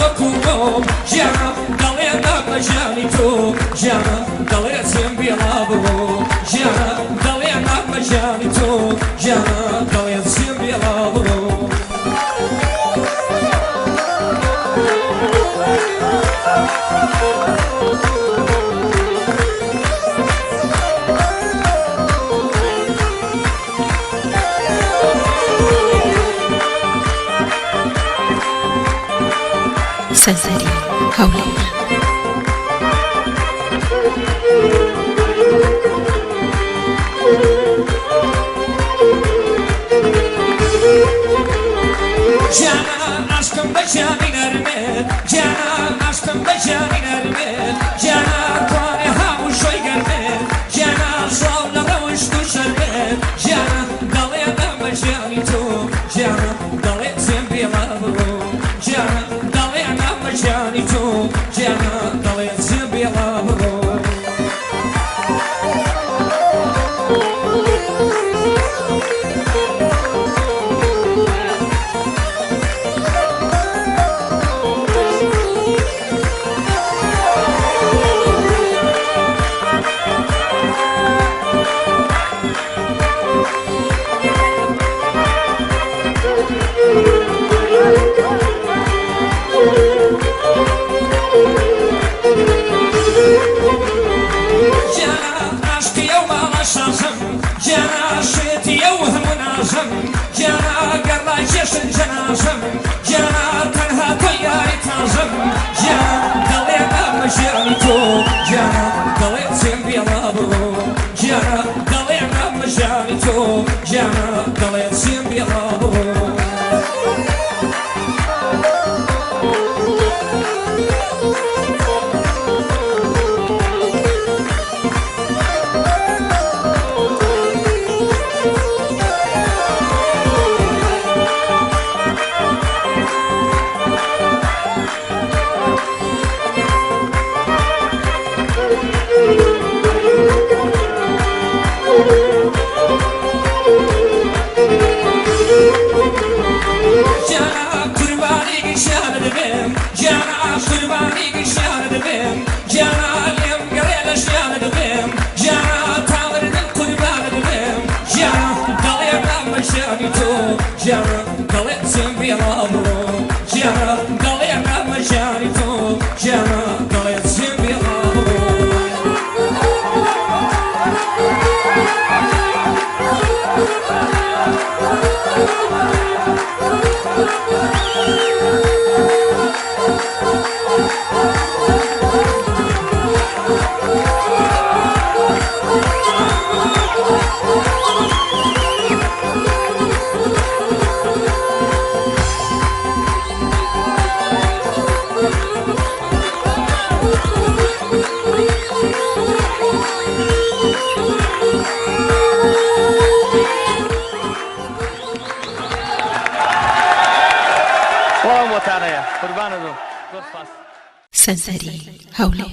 وكوم جانا دلينا مجاني تو جانا دليتهم بلابرو جانا دلينا مجاني تو جانا دليتهم بلابرو سنسري هولي جانا aşkım bacağın erme Cana aşkım bacağın erme Cana kuane havuç oy gelme Cana şovlara uçtu şerbet Cana dalıyana bacağını tu Cana dalıysın bir lavru Cana dalıyana bacağını tu Cana dalıysın bir lavru جانا شيتي يوهم ناجم جانا قرا جشن جناجم جانا تنها طياري تاجم جانا دلينا مجاني تو جانا دليتهم بلابرو جانا دلينا مجاني تو جانا دليتهم بلابرو Jana, dalıysın bir lavru Jana, dalıyana mecani tu Jana, dalıysın bir lavru سنسري هولي